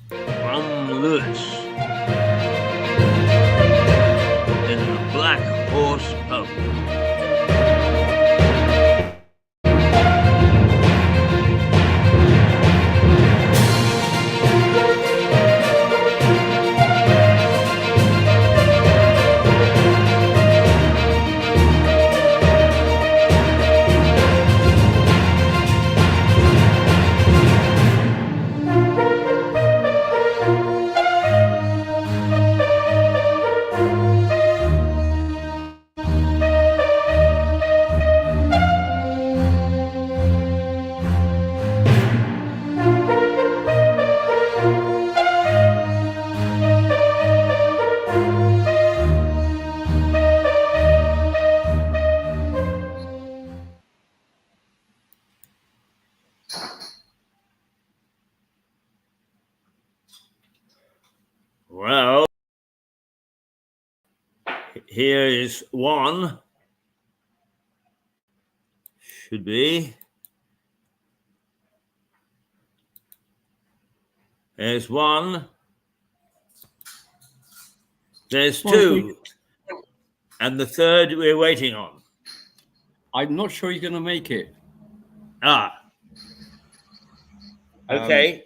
From Lewis in the Black Horse Pub. Well, here is one. Should be. There's one. There's two. And the third we're waiting on. I'm not sure he's going to make it. Okay.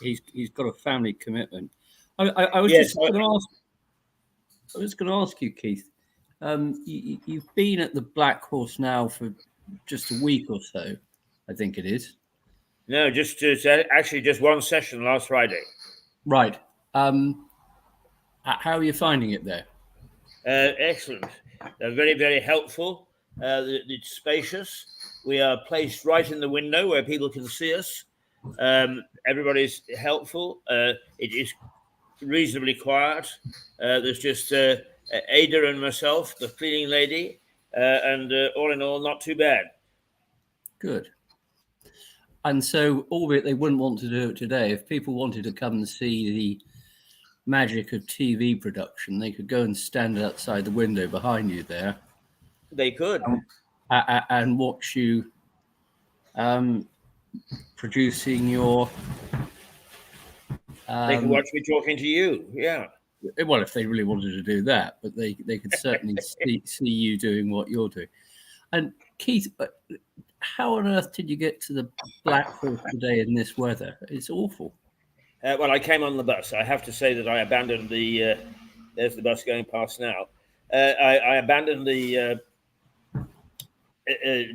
He's got a family commitment. I was just going to ask you, Keith. You've been at the Black Horse now for just a week or so, I think it is. No, actually just one session last Friday. Right. How are you finding it there? Excellent. They're very, very helpful. It's spacious. We are placed right in the window where people can see us. Everybody's helpful. It is reasonably quiet. There's just Ada and myself, the cleaning lady, and all in all, not too bad. Good. And so, albeit they wouldn't want to do it today, if people wanted to come and see the magic of TV production, they could go and stand outside the window behind you there. They could. And watch you producing your... they could watch me talking to you, yeah. Well, if they really wanted to do that, but they could certainly see you doing what you're doing. And Keith, how on earth did you get to the Black Horse today in this weather? It's awful. Well, I came on the bus. I have to say that I abandoned the... there's the bus going past now. I abandoned the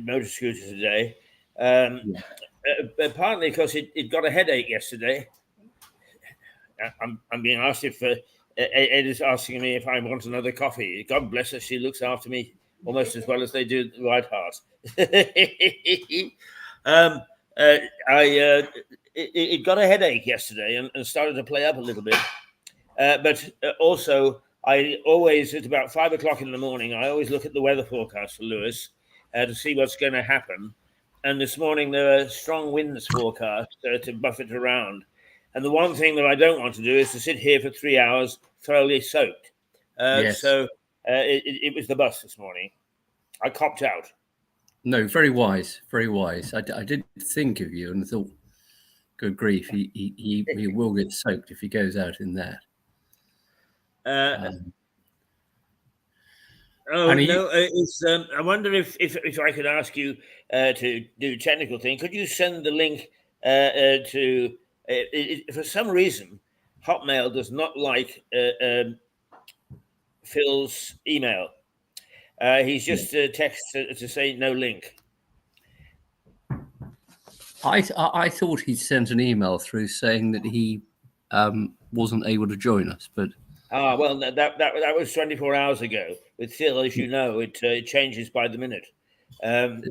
motor scooter today, partly because it got a headache yesterday. I'm being asked if... Ed is asking me if I want another coffee. God bless her. She looks after me almost as well as they do the White Hart. It got a headache yesterday and started to play up a little bit. But also, I always, at about 5 o'clock in the morning, I always look at the weather forecast for Lewis to see what's going to happen. And this morning, there are strong winds forecast to buffet around. And the one thing that I don't want to do is to sit here for 3 hours thoroughly soaked. Yes. So it was the bus this morning. I copped out. No, very wise, very wise. I did think of you and thought, good grief, he will get soaked if he goes out in that. I wonder if I could ask you to do a technical thing. Could you send the link to... for some reason, Hotmail does not like Phil's email. He's just text to say no link. I thought he'd sent an email through saying that he wasn't able to join us, but well, that was 24 hours ago. With Phil, as you know, it changes by the minute.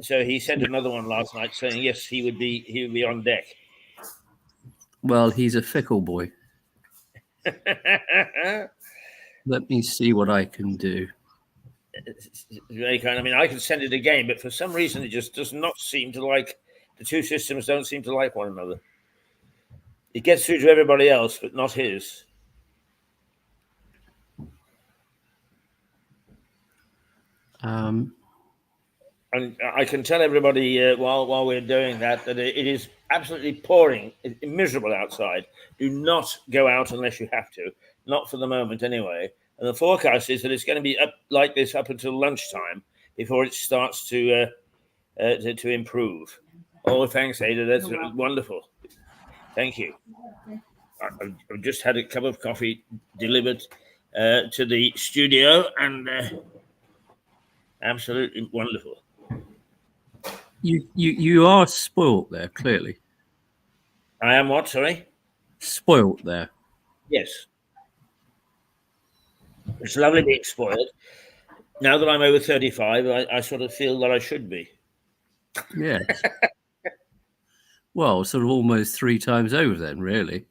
So he sent another one last night saying yes, he would be on deck. Well, he's a fickle boy. Let me see what I can do. It's very kind. I mean, I can send it again, but for some reason, it just does not seem to like. The two systems don't seem to like one another. It gets through to everybody else, but not his. And I can tell everybody while we're doing that it is absolutely pouring, miserable outside. Do not go out unless you have to. Not for the moment, anyway. And the forecast is that it's going to be up like this up until lunchtime before it starts to improve. Oh, thanks, Ada. That's wonderful. Thank you. I've just had a cup of coffee delivered to the studio, and absolutely wonderful. You are spoilt there, clearly. I am what? Sorry? Spoilt there. Yes. It's lovely being spoiled. Now that I'm over 35, I sort of feel that I should be. Yes. Well, sort of almost 3 times over then, really.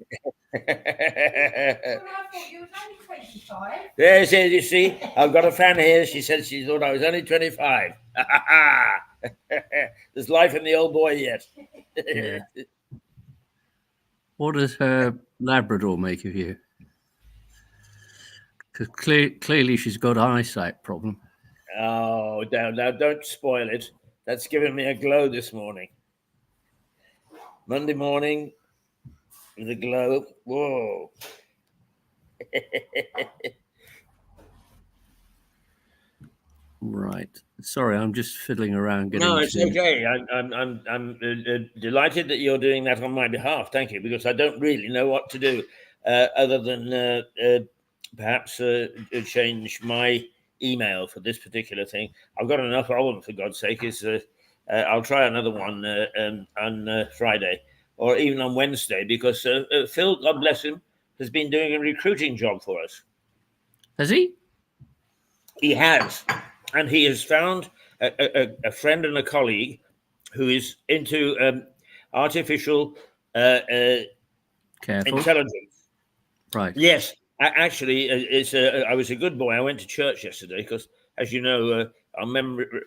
There's it, you see. I've got a fan here. She said she thought I was only 25. There's life in the old boy yet. Yeah. What does her Labrador make of you? Because clearly she's got an eyesight problem. Oh, now don't spoil it. That's given me a glow this morning. Monday morning, the glow. Whoa. Right. Sorry, I'm just fiddling around. No, it's okay. I'm delighted that you're doing that on my behalf. Thank you, because I don't really know what to do other than perhaps change my email for this particular thing. I've got enough problem, for God's sake. I'll try another one on Friday or even on Wednesday, because Phil, God bless him, has been doing a recruiting job for us. Has he? He has. And he has found a friend and a colleague who is into artificial intelligence. Right. Yes. Actually, I was a good boy. I went to church yesterday because, as you know, on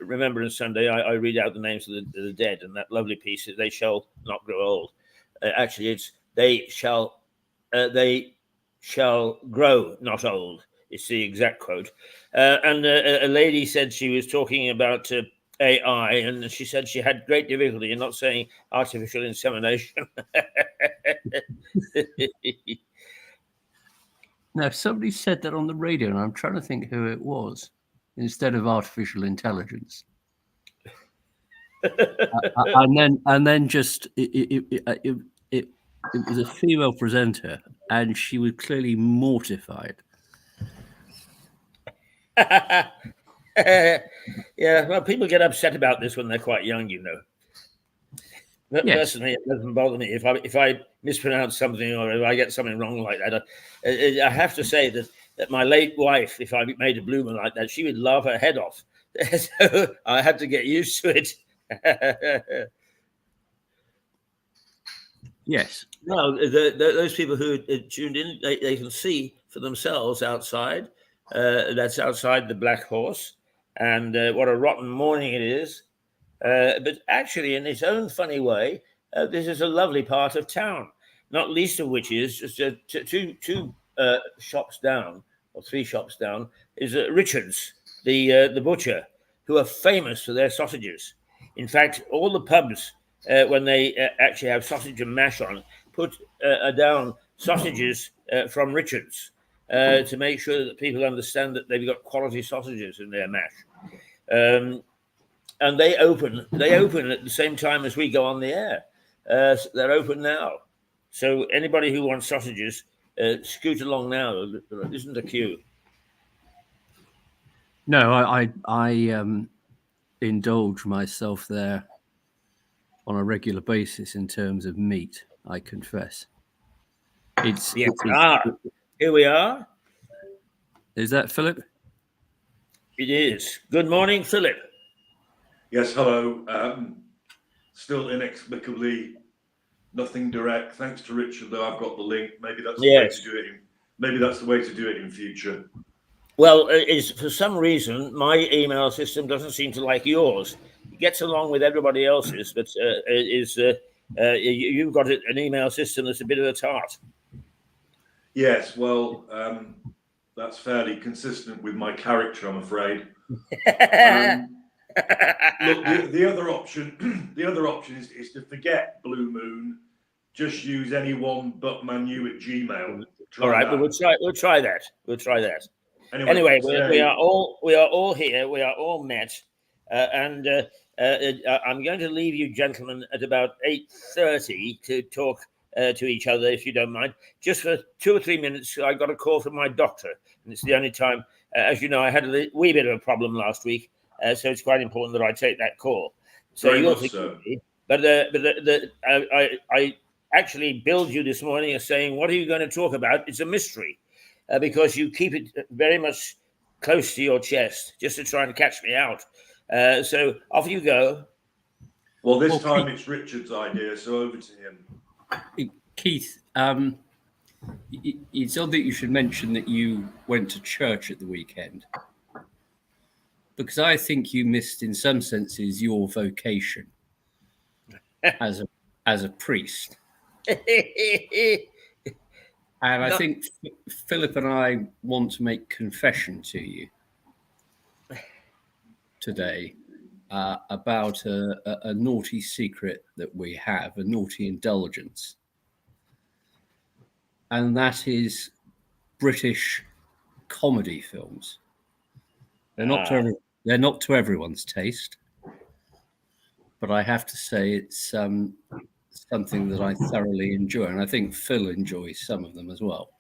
Remembrance Sunday, I read out the names of the dead, and that lovely piece, "They shall not grow old." Actually, it's they shall grow not old. It's the exact quote. And a lady said she was talking about AI, and she said she had great difficulty in not saying artificial insemination. Now, somebody said that on the radio, and I'm trying to think who it was, instead of artificial intelligence. and then just it was a female presenter, and she was clearly mortified. Yeah, well, people get upset about this when they're quite young, you know. Yes. Personally, it doesn't bother me if I mispronounce something or if I get something wrong like that. I have to say that my late wife, if I made a bloomer like that, she would laugh her head off. So I had to get used to it. Yes. No, those people who tuned in, they can see for themselves outside. That's outside the Black Horse, and what a rotten morning it is. But actually, in its own funny way, this is a lovely part of town, not least of which is just two shops down, or 3 shops down, is Richard's, the butcher, who are famous for their sausages. In fact, all the pubs, when they actually have sausage and mash on, put down sausages from Richard's to make sure that people understand that they've got quality sausages in their mash. And they open at the same time as we go on the air. They're open now. So anybody who wants sausages, scoot along now. There isn't a queue. No, I indulge myself there on a regular basis in terms of meat, I confess. Yes. Here we are. Is that Philip? It is. Good morning, Philip. Yes, hello. Still inexplicably nothing direct. Thanks to Richard, though. I've got the link. Maybe that's the way to do it. Maybe that's the way to do it in future. Well, for some reason my email system doesn't seem to like yours. It gets along with everybody else's, but you've got an email system that's a bit of a tart. Yes, well, that's fairly consistent with my character, I'm afraid. Look, the other option, is to forget Blue Moon. Just use anyone but Manu@gmail. All right, but we'll try that. Anyway, we are all here. We are all met, and I'm going to leave you gentlemen at about 8:30 to talk to each other, if you don't mind. Just for 2 or 3 minutes, I got a call from my doctor, and it's the only time. As you know, I had a wee bit of a problem last week, so it's quite important that I take that call. So you'll think of me. But I actually billed you this morning as saying, "What are you going to talk about?" It's a mystery. Because you keep it very much close to your chest, just to try and catch me out. So off you go. Well, this time it's Richard's idea, so over to him. Keith, it's odd that you should mention that you went to church at the weekend, because I think you missed, in some senses, your vocation as a priest. And I think Philip and I want to make confession to you today about a naughty secret that we have, a naughty indulgence. And that is British comedy films. They're not to everyone's taste, but I have to say it's something that I thoroughly enjoy, and I think Phil enjoys some of them as well.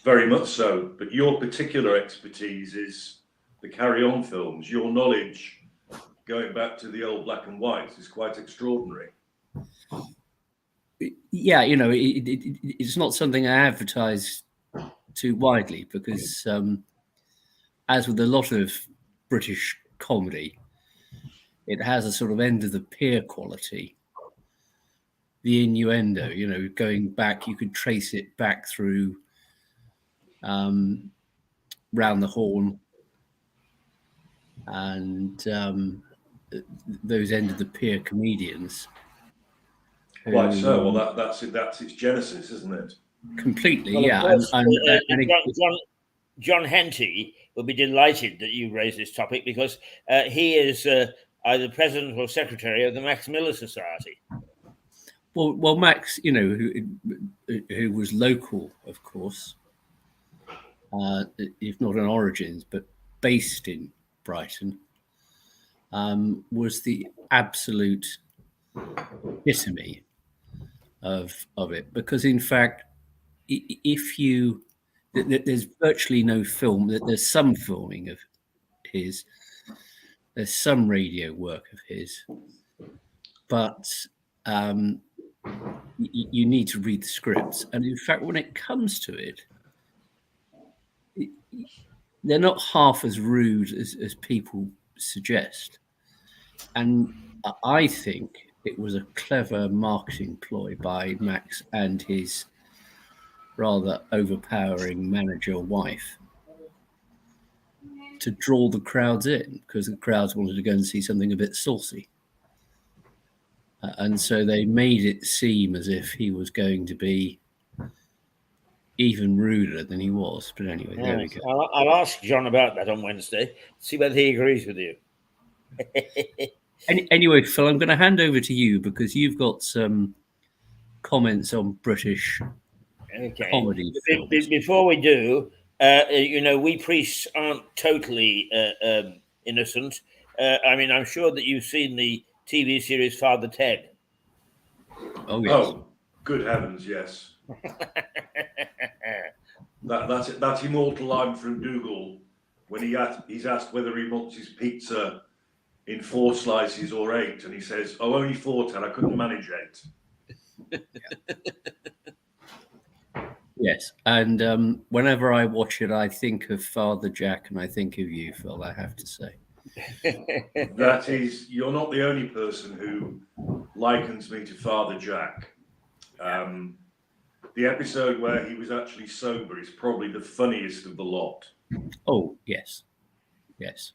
Very much so, but your particular expertise is the Carry-On films. Your knowledge, going back to the old black and whites, is quite extraordinary. Yeah, it's not something I advertise too widely, because as with a lot of British comedy, it has a sort of end of the pier quality. The innuendo, going back, you could trace it back through Round the Horn and those end of the pier comedians. Quite so. Well, that's its genesis, isn't it? Completely, well, yeah. Course, John Henty will be delighted that you raised this topic, because he is either president or secretary of the Max Miller Society. Well, Max, who was local, of course, if not in origins, but based in Brighton, was the absolute epitome of it. Because, in fact, there's virtually no film. There's some filming of his. There's some radio work of his, but you need to read the scripts. And in fact, when it comes to it, they're not half as rude as people suggest. And I think it was a clever marketing ploy by Max and his rather overpowering manager wife to draw the crowds in, because the crowds wanted to go and see something a bit saucy. And so they made it seem as if he was going to be even ruder than he was. But anyway, there we go. I'll ask John about that on Wednesday, see whether he agrees with you. Anyway, Phil, I'm going to hand over to you, because you've got some comments on British comedy films. Before we do, we priests aren't totally innocent. I'm sure that you've seen the TV series Father Ted. Oh, yes. Oh, good heavens, yes. That immortal line from Dougal when he's asked whether he wants his pizza in 4 slices or 8, and he says, "Oh, only 4, Ted. I couldn't manage 8." Yes, and whenever I watch it, I think of Father Jack, and I think of you, Phil. I have to say. That is, you're not the only person who likens me to Father Jack. The episode where he was actually sober is probably the funniest of the lot. Oh, yes. Yes.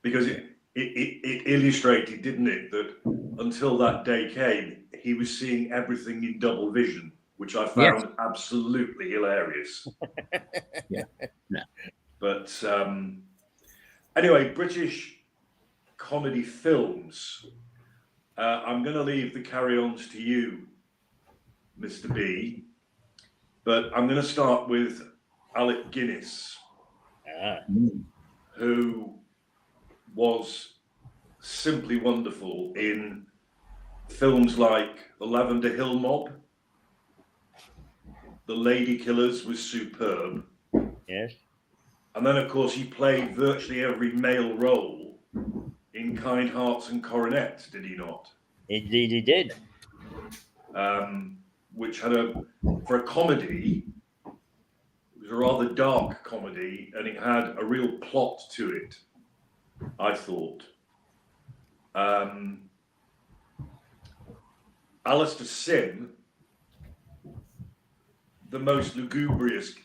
Because it illustrated, didn't it, that until that day came, he was seeing everything in double vision, which I found absolutely hilarious. Yeah. No. But anyway, British comedy films. I'm going to leave the carry-ons to you, Mr. B, but I'm going to start with Alec Guinness, who was simply wonderful in films like The Lavender Hill Mob. The Lady Killers was superb. Yes. And then, of course, he played virtually every male role in Kind Hearts and Coronets, did he not? Indeed, he did. Which had for a comedy, it was a rather dark comedy, and it had a real plot to it, I thought. Alistair Sim, the most lugubrious,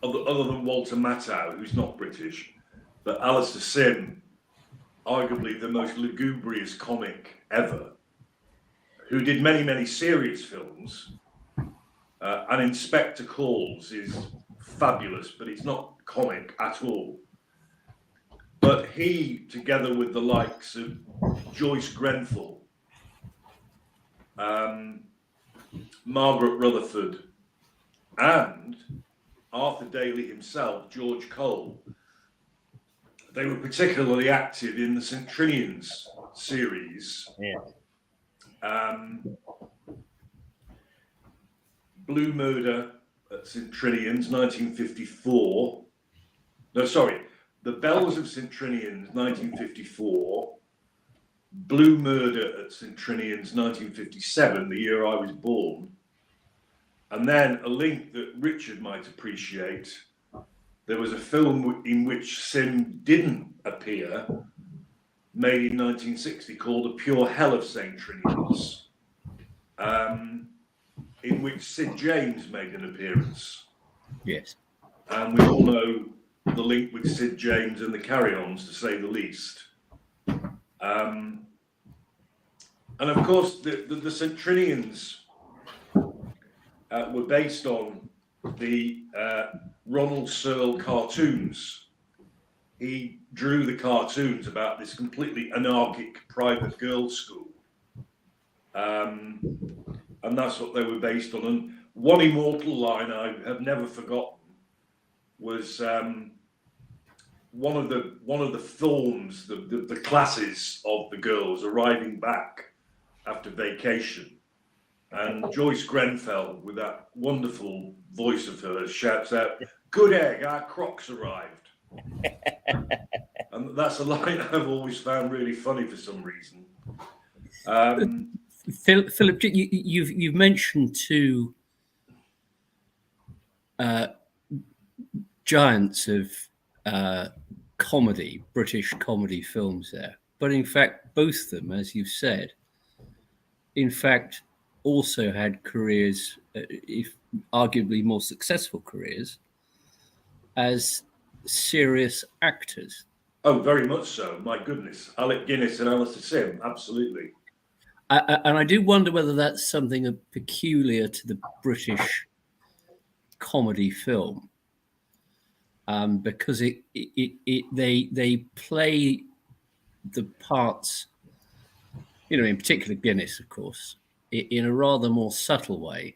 other than Walter Matthau, who's not British, but Alistair Sim, arguably the most lugubrious comic ever, who did many, many serious films. And Inspector Calls is fabulous, but it's not comic at all. But he, together with the likes of Joyce Grenfell, Margaret Rutherford, and Arthur Daly himself, George Cole, they were particularly active in the St. Trinian's series. Yeah. Blue Murder at St. Trinian's, 1954. No, sorry. The Bells of St. Trinian's, 1954. Blue Murder at St. Trinian's, 1957, the year I was born. And then a link that Richard might appreciate. There was a film in which Sim didn't appear, made in 1960, called The Pure Hell of St. Trinian's, in which Sid James made an appearance. Yes. And we all know the link with Sid James and the Carry-Ons, to say the least. And of course, the St. Trinians were based on the Ronald Searle cartoons. He drew the cartoons about this completely anarchic private girls' school. And that's what they were based on. And one immortal line I have never forgotten was one of the forms, the classes of the girls arriving back after vacation. And Joyce Grenfell, with that wonderful voice of hers, shouts out, "Good egg, our Crocs arrived." And that's a line I've always found really funny for some reason. Philip, you've mentioned two giants of comedy, British comedy films there, but in fact, both of them, as you've said, in fact, also had careers, if arguably more successful careers, as serious actors. Oh, very much so. My goodness. Alec Guinness and Alistair Sim, absolutely. And I do wonder whether that's something peculiar to the British comedy film, because they play the parts, in particular Guinness, of course, in a rather more subtle way.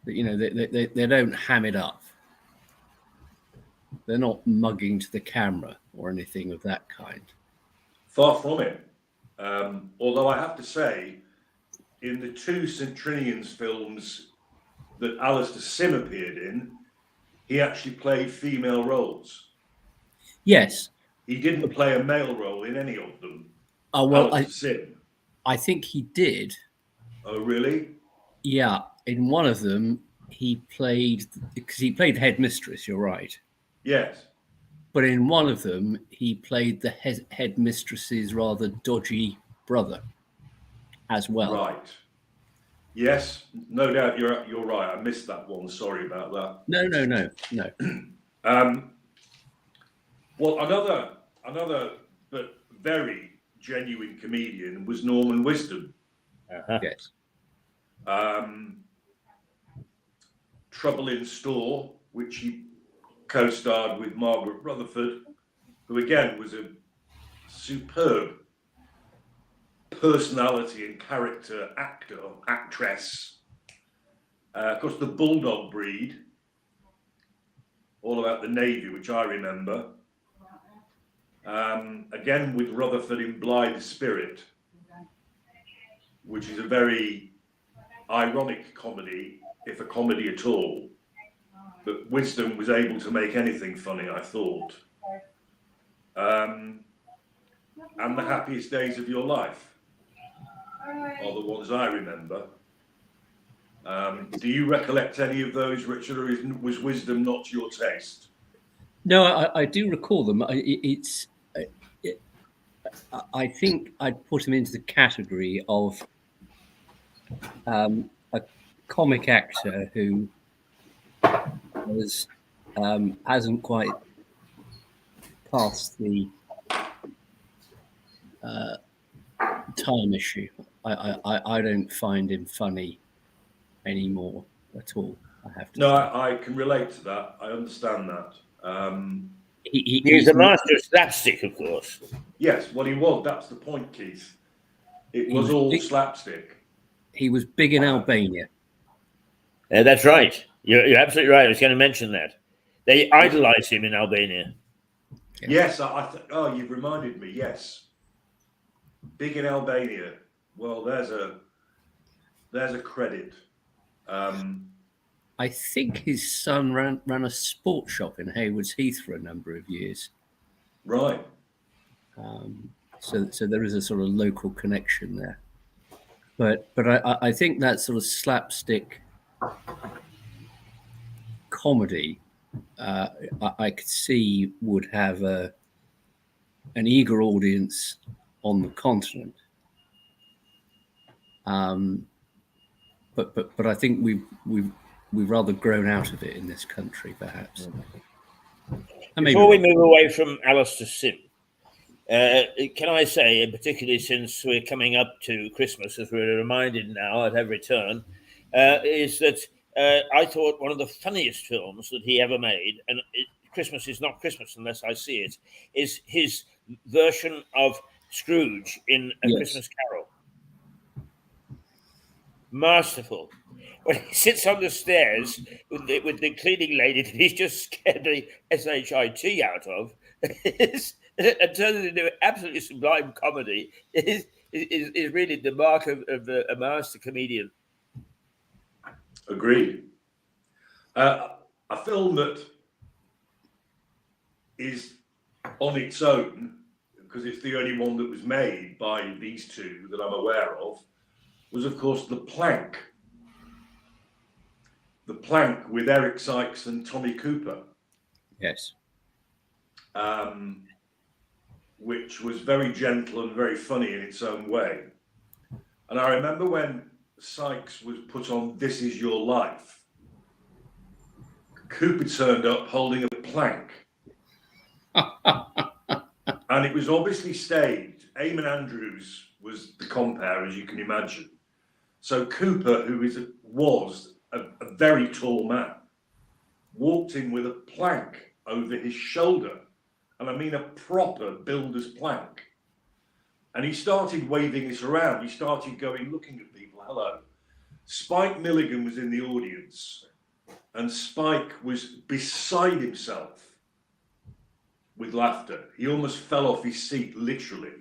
That they don't ham it up. They're not mugging to the camera or anything of that kind. Far from it. Although I have to say, in the two St. Trinian's films that Alistair Sim appeared in, he actually played female roles. Yes, He didn't play a male role in any of them. Oh, well, I think he did. Oh, really? Yeah. In one of them, he played the headmistress, you're right. Yes. But in one of them, he played the headmistress's rather dodgy brother as well. Right. Yes, no doubt you're right. I missed that one. Sorry about that. No. Well, another but very genuine comedian was Norman Wisdom. Yes. Trouble in Store, which he co-starred with Margaret Rutherford, who again was a superb personality and character actor, actress. Of course, The Bulldog Breed, all about the Navy, which I remember. Again with Rutherford in Blithe Spirit, which is a very ironic comedy, if a comedy at all. But Wisdom was able to make anything funny, I thought. And The Happiest Days of Your Life are the ones I remember. Do you recollect any of those, Richard, or was Wisdom not your taste? No, I do recall them. I think I'd put him into the category of a comic actor who hasn't quite passed the time issue. I don't find him funny anymore at all. I have to. No, I can relate to that. I understand that. He's a master of slapstick, of course. Yes, well, he was. That's the point, Keith. It was all slapstick. He was big in Albania. That's right. You're absolutely right. I was going to mention that. They idolize him in Albania. Yeah. Yes, you've reminded me. Yes, big in Albania. Well, there's a credit. I think his son ran a sports shop in Haywards Heath for a number of years. Right. So there is a sort of local connection there. But I think that sort of slapstick comedy, I could see would have an eager audience on the continent. But I think we've rather grown out of it in this country, perhaps. Before we move away from Alistair Sim, can I say, and particularly since we're coming up to Christmas, as we're reminded now at every turn, is that I thought one of the funniest films that he ever made, and Christmas is not Christmas unless I see it, is his version of Scrooge in A Christmas Carol. Masterful. When he sits on the stairs with the cleaning lady that he's just scared the SHIT out of, and turns it into absolutely sublime comedy, is really the mark of a master comedian. Agreed. A film that is on its own, because it's the only one that was made by these two that I'm aware of, was, of course, The Plank. The Plank with Eric Sykes and Tommy Cooper. Yes. Which was very gentle and very funny in its own way. And I remember when Sykes was put on This Is Your Life, Cooper turned up holding a plank. And it was obviously staged. Eamon Andrews was the compere, as you can imagine. So Cooper, who was a very tall man, walked in with a plank over his shoulder. And I mean a proper builder's plank. And he started waving it around. He started looking at people, hello. Spike Milligan was in the audience. And Spike was beside himself with laughter. He almost fell off his seat, literally,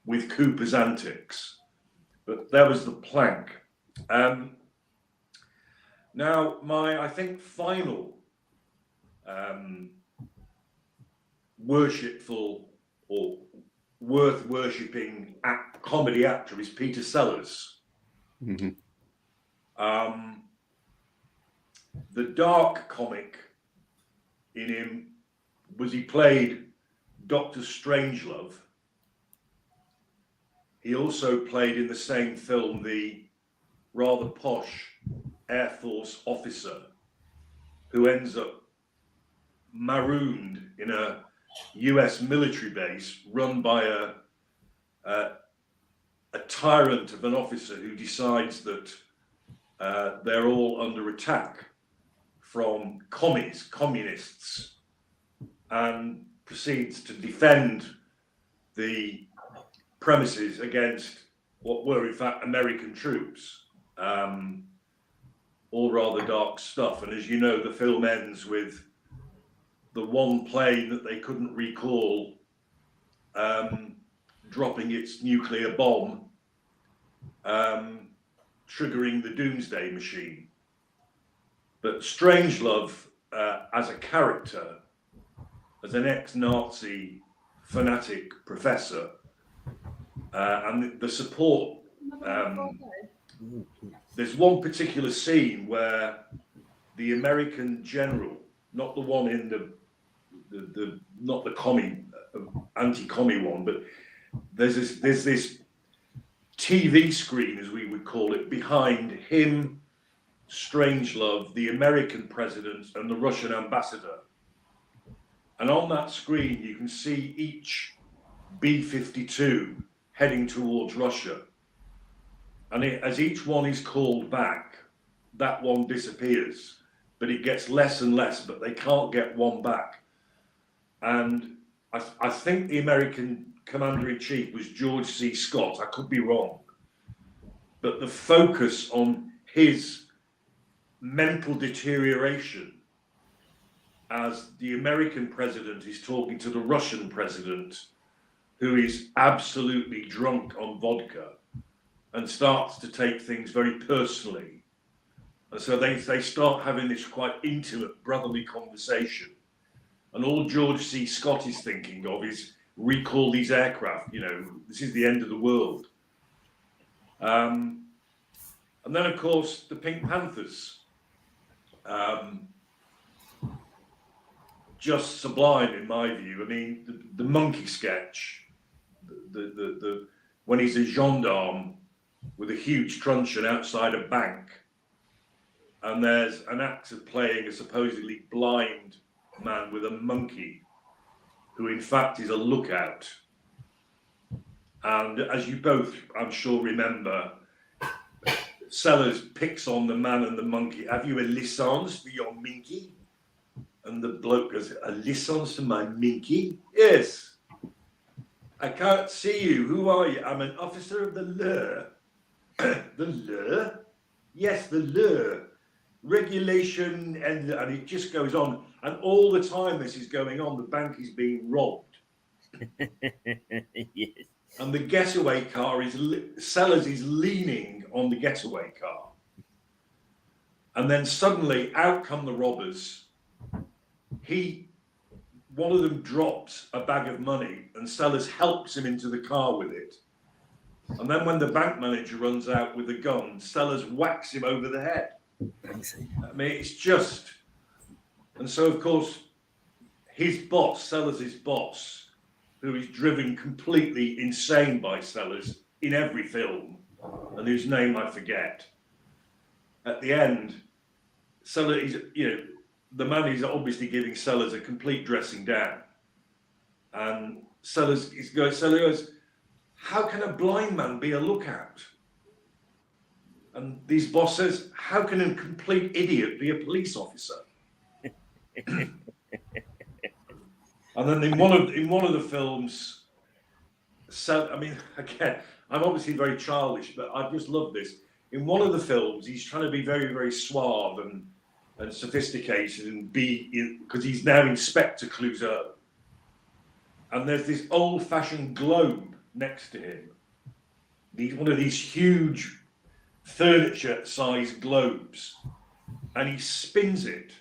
with Cooper's antics. But that was The Plank. Now, my, I think, final worshipful or worth worshipping comedy actor is Peter Sellers. Mm-hmm. The dark comic in him was he played Dr. Strangelove. He also played in the same film the rather posh Air Force officer who ends up marooned in a US military base run by a tyrant of an officer who decides that they're all under attack from communists, and proceeds to defend the premises against what were in fact American troops. All rather dark stuff. And as you know, the film ends with the one plane that they couldn't recall dropping its nuclear bomb, triggering the doomsday machine. But Strangelove, as a character, as an ex-Nazi fanatic professor, and the support, there's one particular scene where the American general, not the one in the not the commie, anti-commie one, but there's this TV screen, as we would call it, behind him, Strangelove, the American president, and the Russian ambassador. And on that screen, you can see each B-52 heading towards Russia. And as each one is called back, that one disappears. But it gets less and less, but they can't get one back. And I think the American commander-in-chief was George C. Scott. I could be wrong. But the focus on his mental deterioration as the American president is talking to the Russian president, who is absolutely drunk on vodka and starts to take things very personally. And so they start having this quite intimate brotherly conversation. And all George C. Scott is thinking of is recall these aircraft, this is the end of the world. And then, of course, the Pink Panthers. Just sublime in my view. I mean, the monkey sketch, the when he's a gendarme with a huge truncheon outside a bank, and there's an actor playing a supposedly blind man with a monkey, who in fact is a lookout. And as you both, I'm sure, remember, Sellers picks on the man and the monkey. Have you a licence for your minky? And the bloke goes, a licence for my minky? Yes. I can't see you. Who are you? I'm an officer of the law. The law? Yes, the law. Regulation, and it just goes on. And all the time this is going on, the bank is being robbed. Yes. And the getaway car Sellers is leaning on the getaway car. And then suddenly out come the robbers. One of them drops a bag of money and Sellers helps him into the car with it. And then when the bank manager runs out with the gun, Sellers whacks him over the head. I mean, it's just... And so, of course, his boss, Sellers' boss, who is driven completely insane by Sellers in every film, and whose name I forget, at the end, Sellers, the man is obviously giving Sellers a complete dressing down. And Sellers goes, how can a blind man be a lookout? And his boss says, how can a complete idiot be a police officer? And then in one of the films, again, I'm obviously very childish, but I just love this. In one of the films, he's trying to be very, very suave and sophisticated and because he's now Inspector Clouseau. And there's this old-fashioned globe next to him. One of these huge furniture-sized globes. And he spins it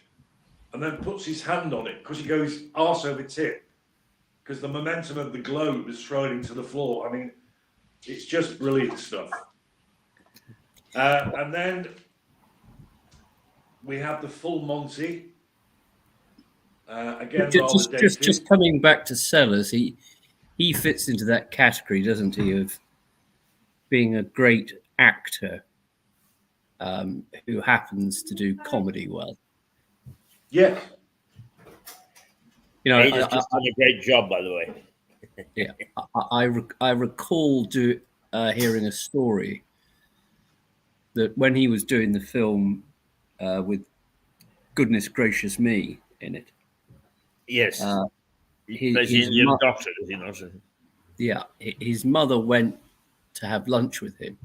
and then puts his hand on it because he goes arse over tip. because the momentum of the globe is thrown into the floor. I mean, it's just brilliant stuff. And then we have the full Monty. Again, just coming back to Sellers, he fits into that category, doesn't he, of being a great actor who happens to do comedy well. Yes. You know, he's just done a great job, by the way. Yeah, I recall hearing a story that when he was doing the film with Goodness Gracious Me in it. Yes. He plays the Indian doctor, does he not? Yeah, his mother went to have lunch with him,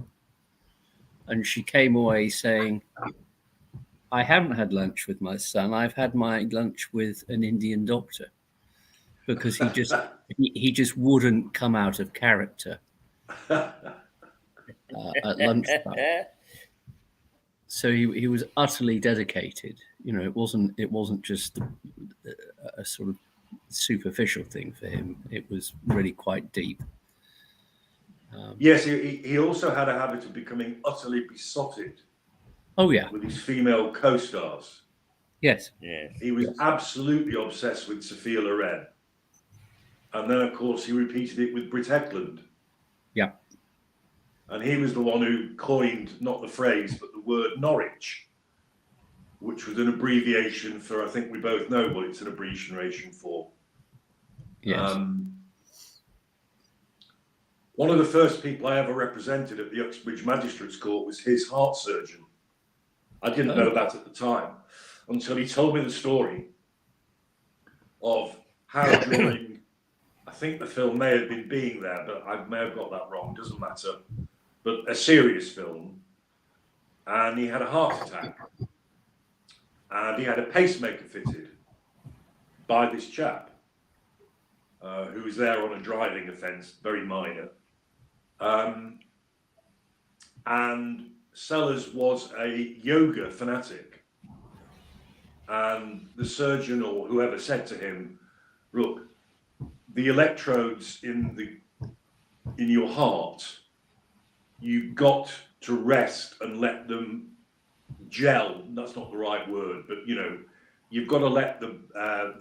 and she came away saying, "I haven't had lunch with my son. I've had my lunch with an Indian doctor," because he just wouldn't come out of character at lunchtime. So he was utterly dedicated. You know, it wasn't just a sort of superficial thing for him. It was really quite deep. Yes, he also had a habit of becoming utterly besotted. Oh yeah, with his female co-stars. Yes. Yeah. He was absolutely obsessed with Sophia Loren, and then of course he repeated it with Britt Ekland. Yeah. And he was the one who coined not the phrase but the word Norwich, which was an abbreviation for, I think we both know what it's an abbreviation for. Yes. One of the first people I ever represented at the Uxbridge Magistrates Court was his heart surgeon. I didn't know that at the time until he told me the story of how during, I think the film may have been Being There, but I may have got that wrong, doesn't matter, but a serious film, and he had a heart attack, and he had a pacemaker fitted by this chap who was there on a driving offence, very minor. And Sellers was a yoga fanatic, and the surgeon or whoever said to him, "Look, the electrodes in your heart, you've got to rest and let them gel." That's not the right word, but you know, you've got to let the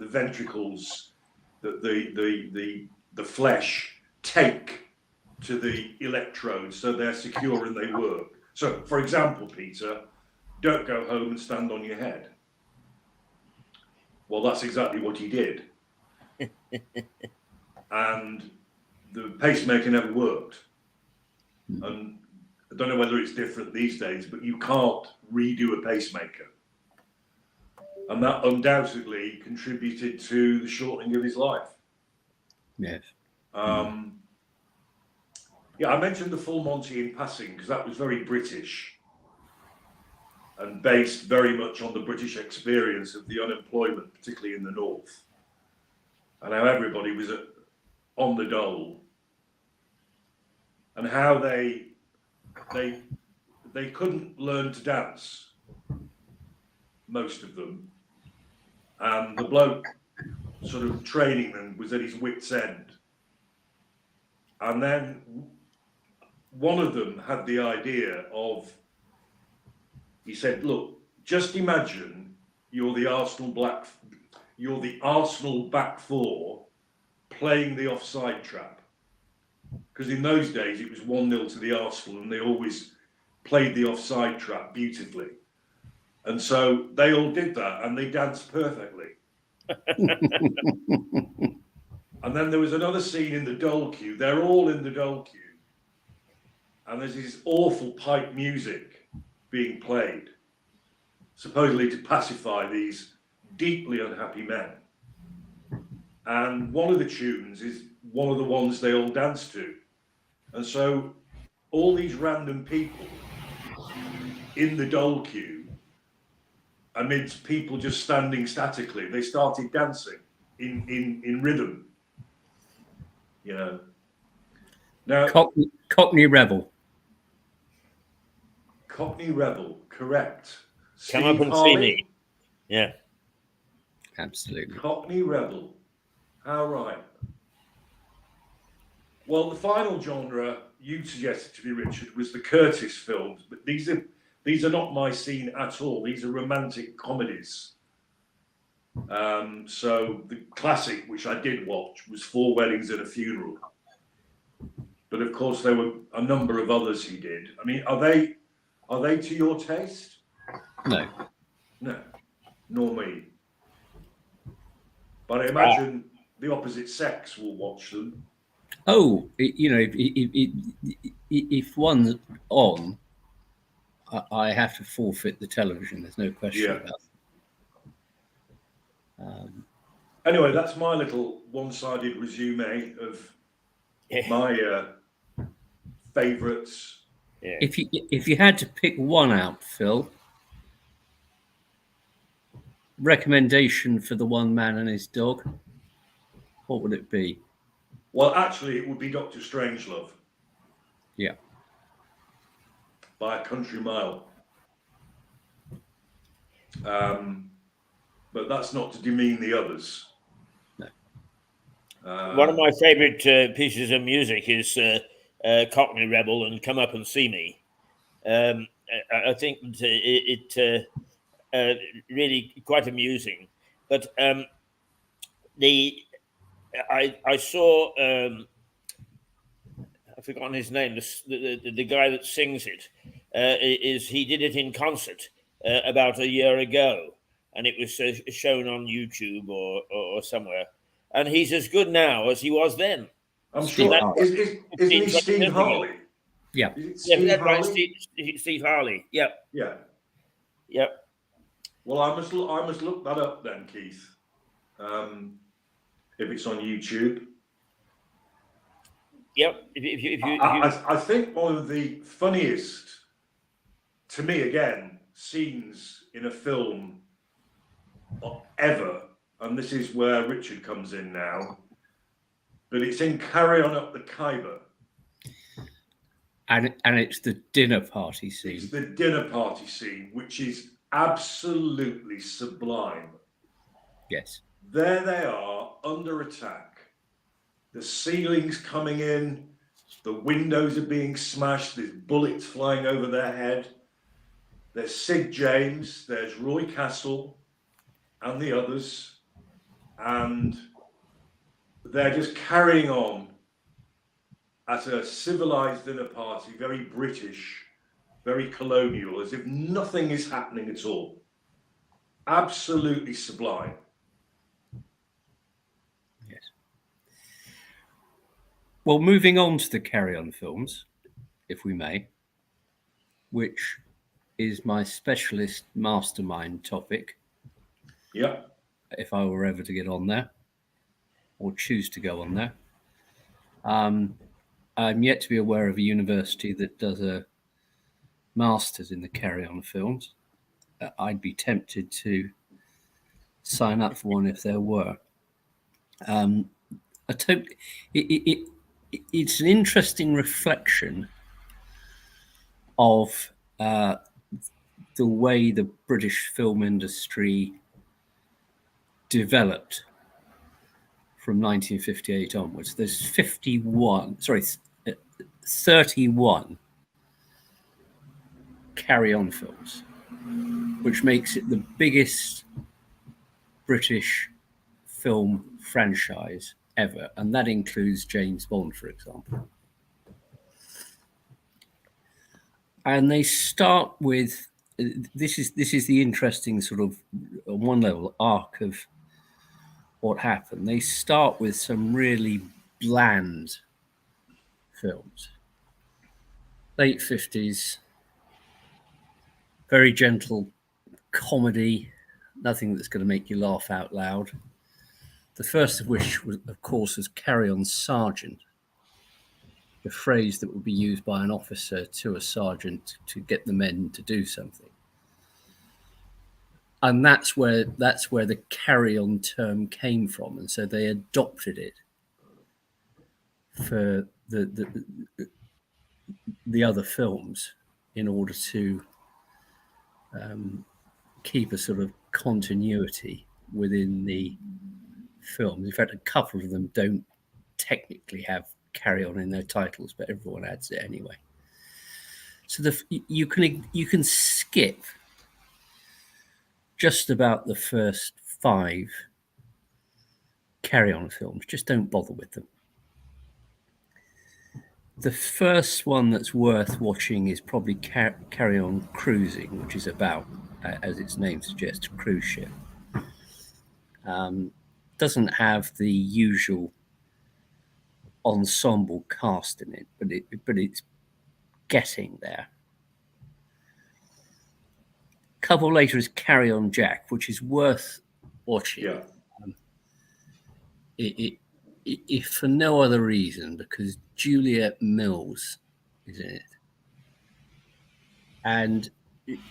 ventricles, the flesh take to the electrodes so they're secure and they work. So, for example, Peter, don't go home and stand on your head. Well, that's exactly what he did. And the pacemaker never worked. And I don't know whether it's different these days, but you can't redo a pacemaker. And that undoubtedly contributed to the shortening of his life. Yes. Yeah, I mentioned the Full Monty in passing because that was very British and based very much on the British experience of the unemployment, particularly in the north, and how everybody was on the dole, and how they couldn't learn to dance, most of them, and the bloke sort of training them was at his wit's end. And then one of them had the idea of, he said, "Look, just imagine you're the Arsenal back four playing the offside trap." Because in those days it was 1-0 to the Arsenal and they always played the offside trap beautifully. And so they all did that and they danced perfectly. And then there was another scene in the dole queue. They're all in the dole queue. And there's this awful pipe music being played, supposedly to pacify these deeply unhappy men. And one of the tunes is one of the ones they all dance to. And so all these random people in the dole queue, amidst people just standing statically, they started dancing in rhythm. You know. Now, Cockney Rebel. Cockney Rebel, correct. Come up and see me. Yeah. Absolutely. Cockney Rebel. How right. Well, the final genre you suggested to me, Richard, was the Curtis films, but these are not my scene at all. These are romantic comedies. So the classic, which I did watch, was Four Weddings and a Funeral. But of course, there were a number of others he did. I mean, are they to your taste? No. No, nor me. But I imagine the opposite sex will watch them. Oh, if one's on, I have to forfeit the television. There's no question about it. Anyway, that's my little one-sided resume of my favourites. Yeah. If you had to pick one out, Phil, recommendation for The One Man and His Dog, what would it be? Well, actually, it would be Dr. Strangelove. Yeah. By a country mile. But that's not to demean the others. No. One of my favourite pieces of music is Cockney Rebel and Come Up and See Me. I think it really quite amusing. But I saw I've forgotten his name. The guy that sings it he did it in concert about a year ago, and it was shown on YouTube or somewhere. And he's as good now as he was then. I'm sure. Isn't he Steve Harley? Yeah. Steve Harley? Right, Steve Harley. Yep. Yeah. Yep. Well, I must look that up then, Keith. If it's on YouTube. Yep. I think one of the funniest, to me again, scenes in a film ever, and this is where Richard comes in now, but it's in Carry On Up the Khyber. And it's the dinner party scene. It's the dinner party scene, which is absolutely sublime. Yes. There they are, under attack. The ceiling's coming in, the windows are being smashed, there's bullets flying over their head. There's Sid James, there's Roy Castle, and the others, and they're just carrying on at a civilized dinner party, very British, very colonial, as if nothing is happening at all. Absolutely sublime. Yes. Well, moving on to the Carry On films, if we may, which is my specialist mastermind topic. Yeah. If I were ever to get on there or choose to go on there. I'm yet to be aware of a university that does a master's in the Carry On films. I'd be tempted to sign up for one if there were. It's an interesting reflection of the way the British film industry developed from 1958 onwards. There's 31 Carry On films, which makes it the biggest British film franchise ever, and that includes James Bond, for example. And they start with this is the interesting sort of, on one level, arc of what happened. They start with some really bland films, late 50s, very gentle comedy, nothing that's going to make you laugh out loud. The first of which, was, of course, was Carry On Sergeant, the phrase that would be used by an officer to a sergeant to get the men to do something. And that's where the Carry On term came from, and so they adopted it for the other films in order to keep a sort of continuity within the films. In fact, a couple of them don't technically have Carry On in their titles, but everyone adds it anyway. So you can skip just about the first 5 Carry On films. Just don't bother with them. The first one that's worth watching is probably Carry On Cruising, which is about, as its name suggests, a cruise ship. Doesn't have the usual ensemble cast in it, but it's getting there. A couple later is Carry On Jack, which is worth watching. Yeah. If for no other reason, because Juliet Mills is in it. And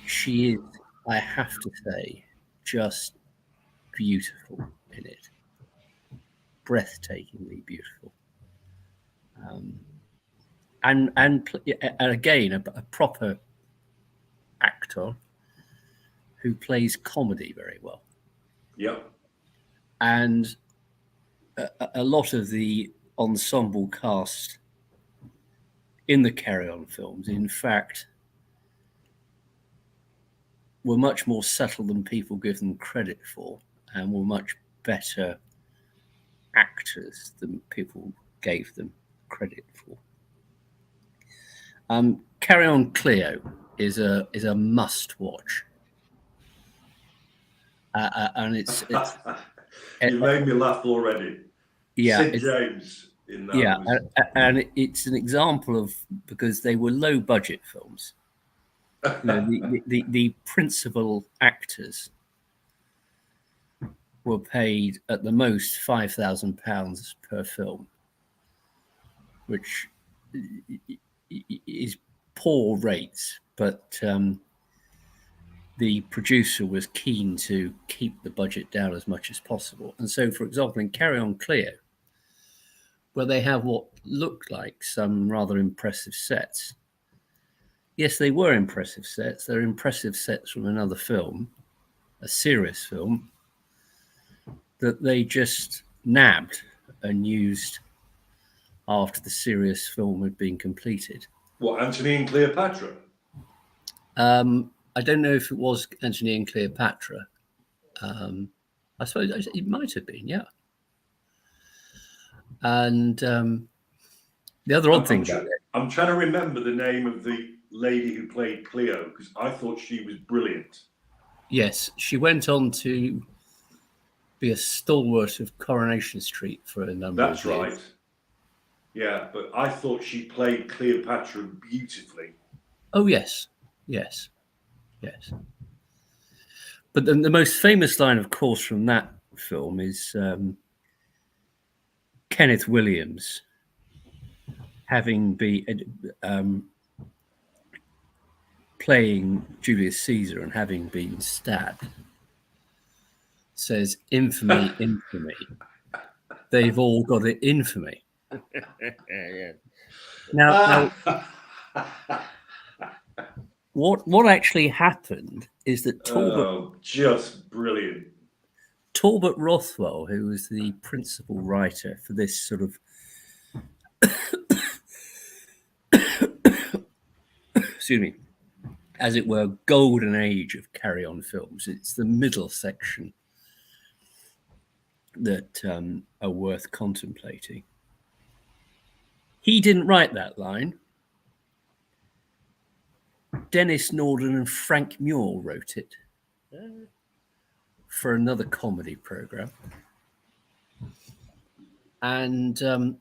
she is, I have to say, just beautiful in it. Breathtakingly beautiful. And again, a proper actor who plays comedy very well. Yep. And a lot of the ensemble cast in the Carry On films, in fact, were much more subtle than people give them credit for, and were much better actors than people gave them credit for. Carry On Cleo is a must watch, and it's you made me laugh already. Yeah, Sid James in that. Yeah, and it's an example of, because they were low budget films. You know, the principal actors were paid at the most £5,000 per film, which is poor rates, but the producer was keen to keep the budget down as much as possible. And so, for example, in Carry On Cleo, where they have what looked like some rather impressive sets. Yes, they were impressive sets. They're impressive sets from another film, a serious film, that they just nabbed and used after the serious film had been completed. What, Antony and Cleopatra? I don't know if it was Antony and Cleopatra. I suppose it might have been, yeah. And the other odd thing about it, I'm trying to remember the name of the lady who played Cleo, because I thought she was brilliant. Yes, she went on to be a stalwart of Coronation Street for a number of years. That's right. Yeah, but I thought she played Cleopatra beautifully. Oh, yes. But the most famous line, of course, from that film is Kenneth Williams, having been playing Julius Caesar and having been stabbed, says, "Infamy, infamy. They've all got it in for me." Yeah. Now what actually happened is that just brilliant. Talbot Rothwell, who was the principal writer for this sort of excuse me, as it were, golden age of Carry On films. It's the middle section that are worth contemplating. He didn't write that line. Dennis Norden and Frank Muir wrote it for another comedy program. And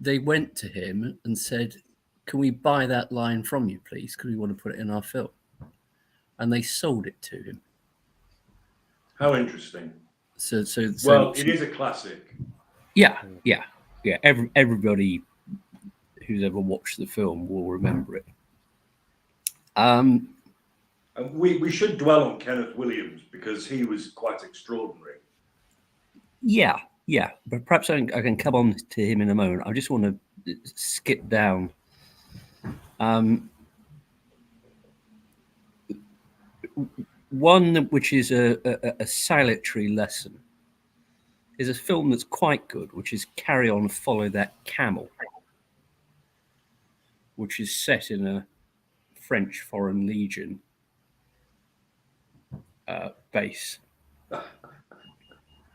they went to him and said, "Can we buy that line from you, please? Because we want to put it in our film." And they sold it to him. How interesting. So it is a classic. Yeah. Everybody who's ever watched the film will remember it. We should dwell on Kenneth Williams, because he was quite extraordinary. Yeah, but perhaps I can come on to him in a moment. I just want to skip down. One which is a salutary lesson is a film that's quite good, which is Carry On, Follow That Camel, which is set in a French Foreign Legion base.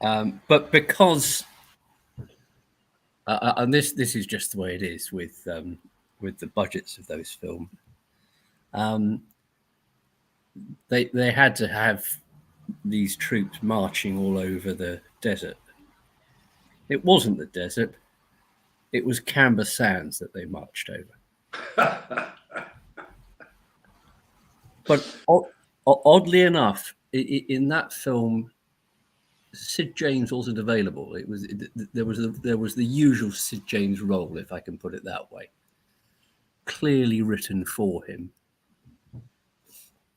But because, and this is just the way it is with the budgets of those films, they had to have these troops marching all over the desert. It wasn't the desert; it was Canberra Sands that they marched over. But oddly enough, in that film, Sid James wasn't available. There was the usual Sid James role, if I can put it that way, clearly written for him,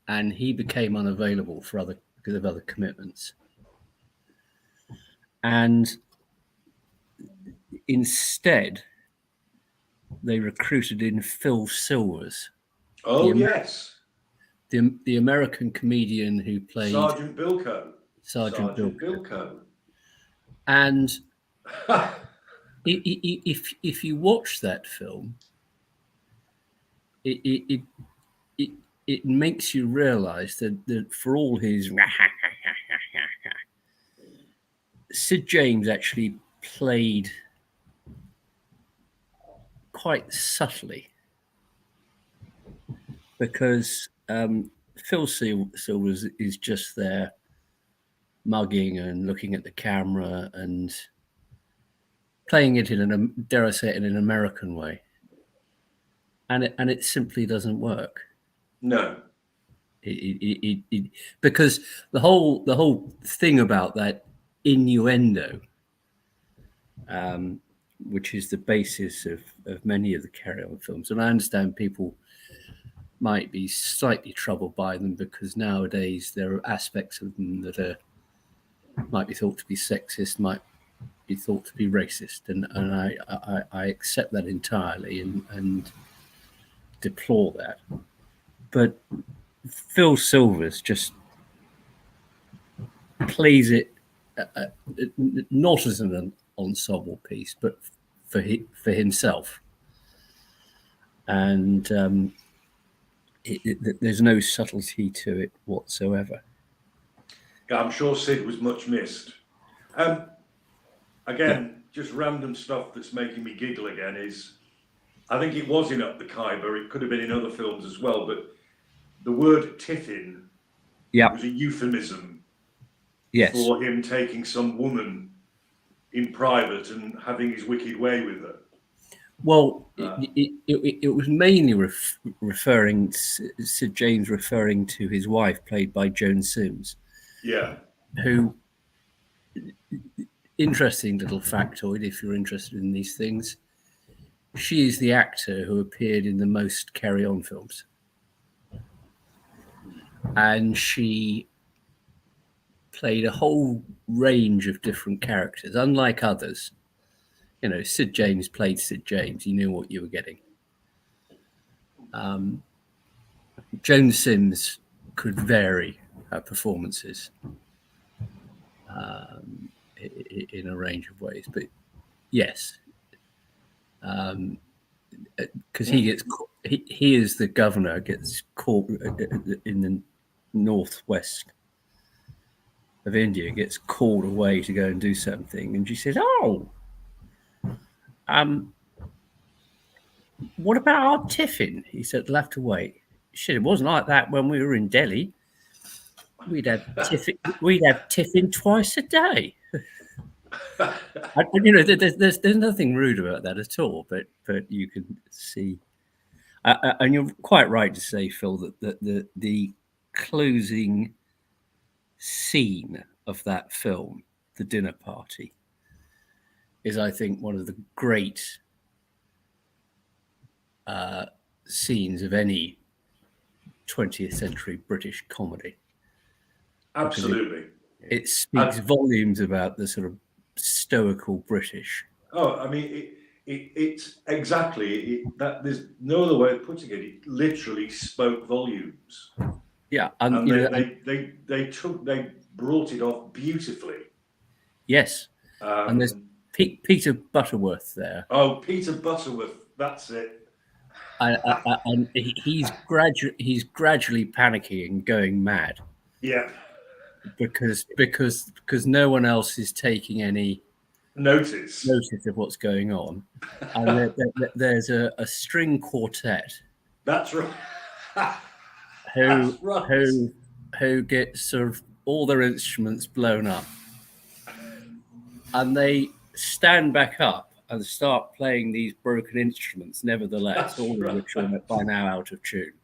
and he became unavailable because of other commitments. And instead, they recruited in Phil Silvers. Oh, yes. The American comedian who played Sergeant Bilko. Sergeant Bilko. And if you watch that film, it makes you realize that for all his Sid James actually played quite subtly, because Phil Silvers is just there mugging and looking at the camera and playing it in dare I say it, in an American way, and it simply doesn't work. No, because the whole thing about that innuendo, which is the basis of many of the Carry On films, and I understand people might be slightly troubled by them because nowadays there are aspects of them that might be thought to be sexist, might be thought to be racist, and I accept that entirely and deplore that. But Phil Silvers just plays it not as an ensemble piece, but for himself, and there's no subtlety to it whatsoever. I'm sure Sid was much missed. Again, just random stuff that's making me giggle again is, I think it was in Up the Khyber, it could have been in other films as well, but the word tiffin was a euphemism for him taking some woman in private and having his wicked way with her. Well, it was mainly referring, Sid James referring to his wife, played by Joan Sims. Yeah. Who, interesting little factoid if you're interested in these things, she is the actor who appeared in the most Carry On films. And she played a whole range of different characters, unlike others. You know, Sid James played Sid James. You knew what you were getting. Joan Sims could vary her performances in a range of ways. But yes, because he is the governor, gets caught in the northwest of India, gets called away to go and do something, and she says, "Oh, what about our tiffin?" He said, "We'll have to wait." Shit, it wasn't like that when we were in Delhi. We'd have tiffin twice a day. You know, there's nothing rude about that at all, but you can see, and you're quite right to say, Phil, that the closing scene of that film, the dinner party, is, I think, one of the great scenes of any 20th century British comedy. Absolutely. It speaks volumes about the sort of stoical British. Oh, I mean, it's exactly that. There's no other way of putting it. It literally spoke volumes. Yeah, and they brought it off beautifully. Yes, And there's Peter Butterworth there. Oh, Peter Butterworth, that's it. And he's gradually panicking and going mad. Yeah. Because no one else is taking any notice of what's going on, and there's a string quartet. That's right. who get sort of all their instruments blown up, and they stand back up and start playing these broken instruments, nevertheless, all of which are by now out of tune,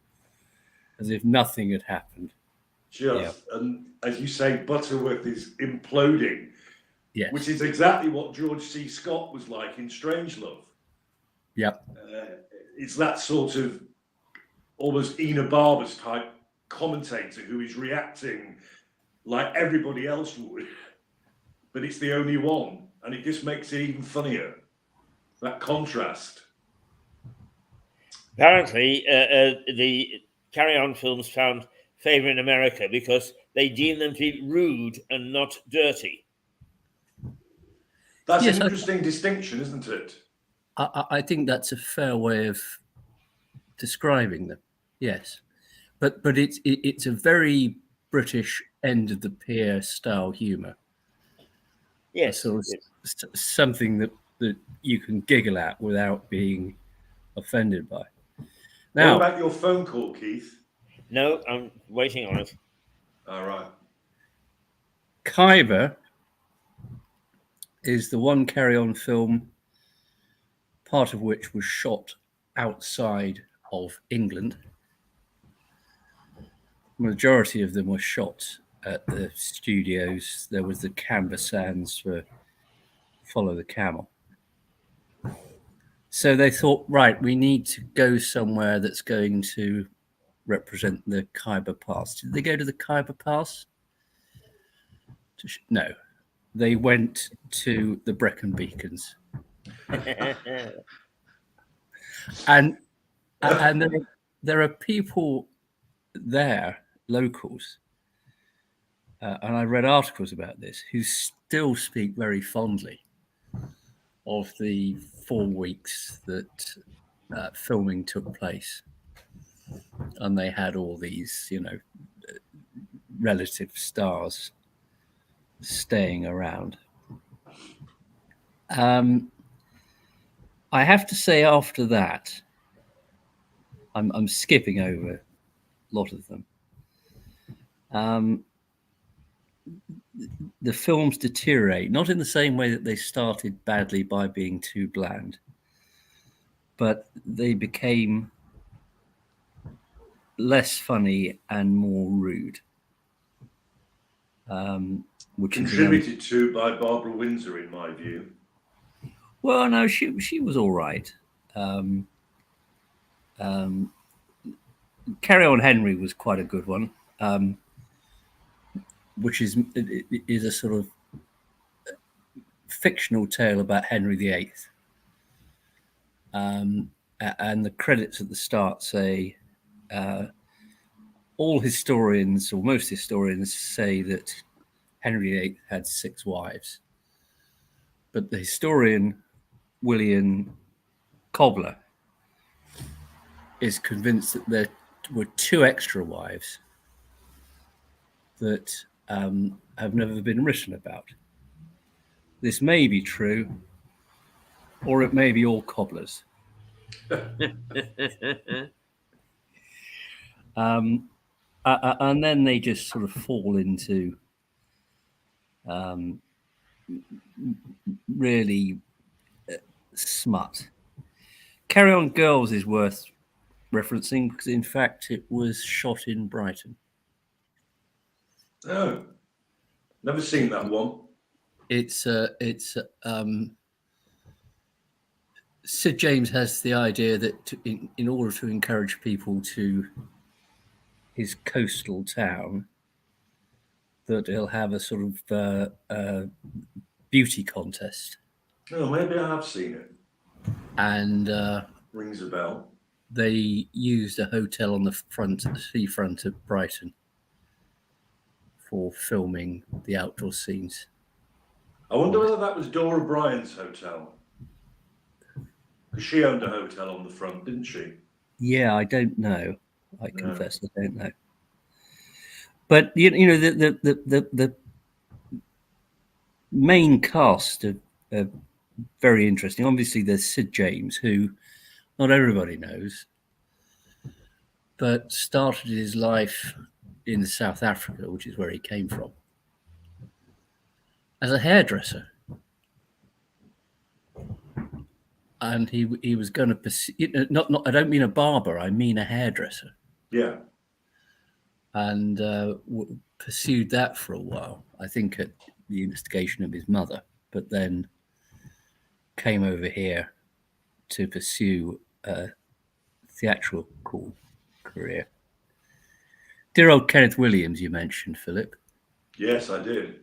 as if nothing had happened. And as you say, Butterworth is imploding, yes, which is exactly what George C. Scott was like in Strangelove. Yep. It's that sort of almost Ina Barber's type commentator who is reacting like everybody else would, but it's the only one, and it just makes it even funnier, that contrast. Apparently, the Carry On films found favor in America because they deem them to be rude and not dirty. That's an interesting distinction, isn't it? I think that's a fair way of describing them. Yes, but it's a very British end of the pier style humour. Yes, sort of something that you can giggle at without being offended by. Now, what about your phone call, Keith? No, I'm waiting on it. All right. Khyber is the one Carry On film, part of which was shot outside of England. The majority of them were shot at the studios. There was the Canberra Sands for Follow the Camel. So they thought, right, we need to go somewhere that's going to represent the Khyber Pass. Did they go to the Khyber Pass? No, they went to the Brecon Beacons. and there are people there, locals, and I read articles about this, who still speak very fondly of the 4 weeks that filming took place, and they had all these, relative stars staying around. I have to say, after that, I'm skipping over a lot of them. The films deteriorate, not in the same way that they started badly by being too bland, but they became less funny and more rude. Which contributed to by Barbara Windsor, in my view. Well, no, she was all right. Carry On Henry was quite a good one, which is a sort of fictional tale about Henry VIII. And the credits at the start say all historians, or most historians, say that Henry VIII had 6 wives. But the historian William Cobbler is convinced that there were 2 extra wives that have never been written about. This may be true, or it may be all cobblers. And then they just sort of fall into really smut. Carry On Girls is worth referencing because, in fact, it was shot in Brighton. Oh, never seen that one. It's Sid James has the idea that in order to encourage people to his coastal town, that he'll have a sort of beauty contest. Oh, maybe I have seen it. And rings a bell. They used a hotel on the seafront of Brighton for filming the outdoor scenes. I wonder whether that was Dora Bryan's hotel. Because she owned a hotel on the front, didn't she? Yeah, I don't know. I confess I don't know. But you know the main cast are very interesting. Obviously, there's Sid James, who not everybody knows, but started his life in South Africa, which is where he came from, as a hairdresser. And he was going to pursue, not I don't mean a barber, I mean a hairdresser. Yeah. And pursued that for a while, I think at the instigation of his mother, but then came over here to pursue a theatrical career. Dear old Kenneth Williams, you mentioned, Philip. Yes, I did.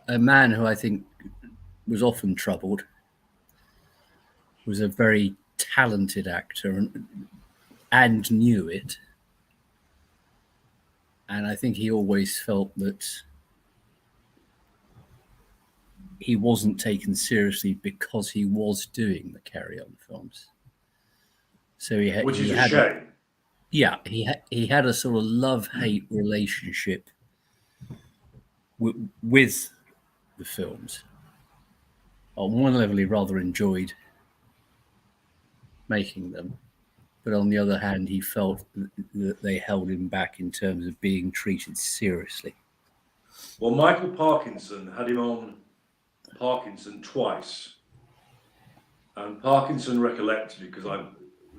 A man who I think was often troubled, was a very talented actor and knew it. And I think he always felt that he wasn't taken seriously because he was doing the Carry On films. So he had, which is a shame. He had a sort of love-hate relationship with the films. On one level, he rather enjoyed making them, but on the other hand, he felt that they held him back in terms of being treated seriously. Well, Michael Parkinson had him on Parkinson twice, and Parkinson recollected it because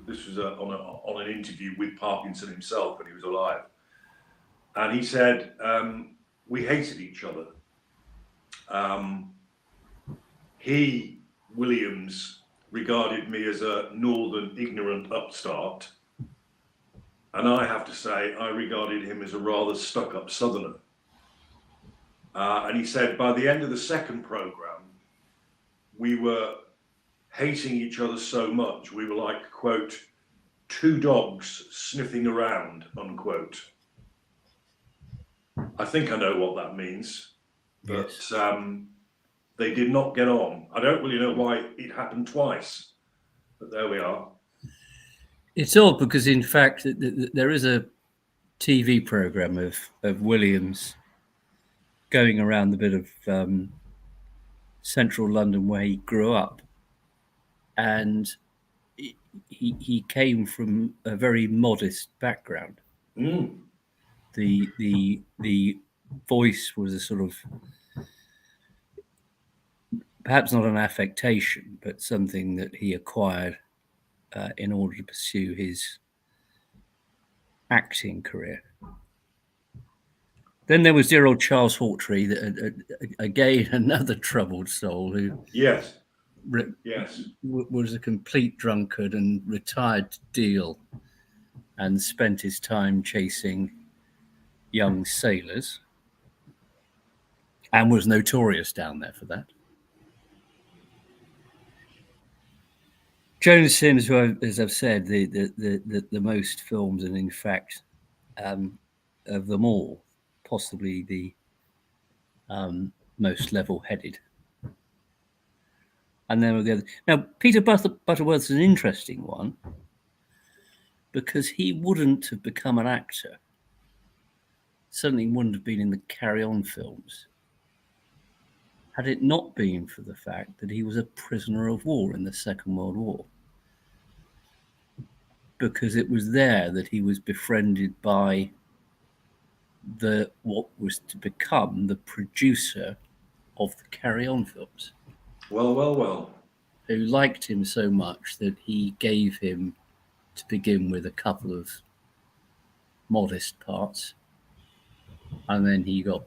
this was on an interview with Parkinson himself when he was alive, and he said we hated each other. Williams regarded me as a northern ignorant upstart, and I have to say I regarded him as a rather stuck-up southerner. And he said by the end of the second program, we were hating each other so much, we were like, quote, two dogs sniffing around, unquote. I think I know what that means, but yes. They did not get on. I don't really know why it happened twice, but there we are. It's odd because, in fact, there is a TV program of Williams going around the bit of central London where he grew up, and he came from a very modest background. The voice was a sort of, perhaps not an affectation, but something that he acquired in order to pursue his acting career. Then there was dear old Charles Hawtrey, again another troubled soul who was a complete drunkard and retired to deal, and spent his time chasing young sailors, and was notorious down there for that. Jonas Sims, who, as I've said, the most films, and in fact, of them all, possibly the most level-headed. And then the other. Now, Peter Butterworth's an interesting one because he wouldn't have become an actor. Certainly wouldn't have been in the Carry On films had it not been for the fact that he was a prisoner of war in the Second World War. Because it was there that he was befriended by what was to become the producer of the Carry On films. Well. Who liked him so much that he gave him, to begin with, a couple of modest parts, and then he got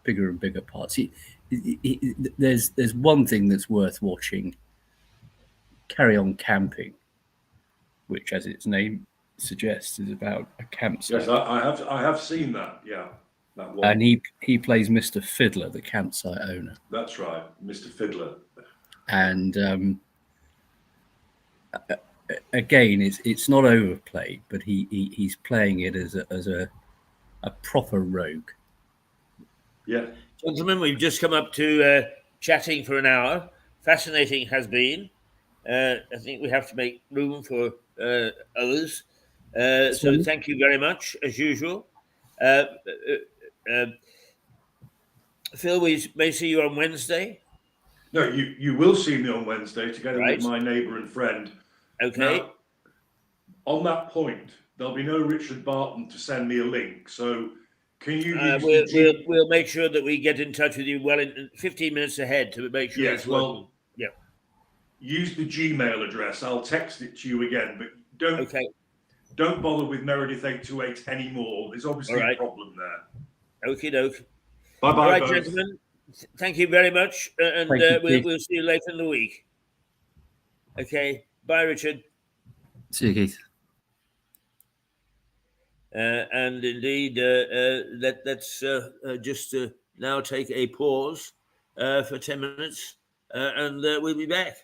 bigger and bigger parts. There's one thing that's worth watching: Carry On Camping, which, as its name suggests, is about a campsite. Yes, I have seen that. Yeah, that one. And he plays Mr. Fiddler, the campsite owner. That's right, Mr. Fiddler. And again, it's not overplayed, but he's playing it as a a proper rogue. Yeah. Gentlemen, we've just come up to chatting for an hour. Fascinating has been. I think we have to make room for others. So thank you very much, as usual. Phil, we may see you on Wednesday. No, you will see me on Wednesday together with my neighbour and friend. Okay. Now, on that point, there'll be no Richard Barton to send me a link. So can you use we'll make sure that we get in touch with you well in 15 minutes ahead to make sure it's working. Yeah. Use the Gmail address. I'll text it to you again, but don't bother with Meredith 828 anymore. There's obviously a problem there. Okie doke. Bye bye, all right, gentlemen. Thank you very much, and we'll see you later in the week. Okay. Bye, Richard. See you, Keith. And indeed, let's just now take a pause for 10 minutes, and we'll be back.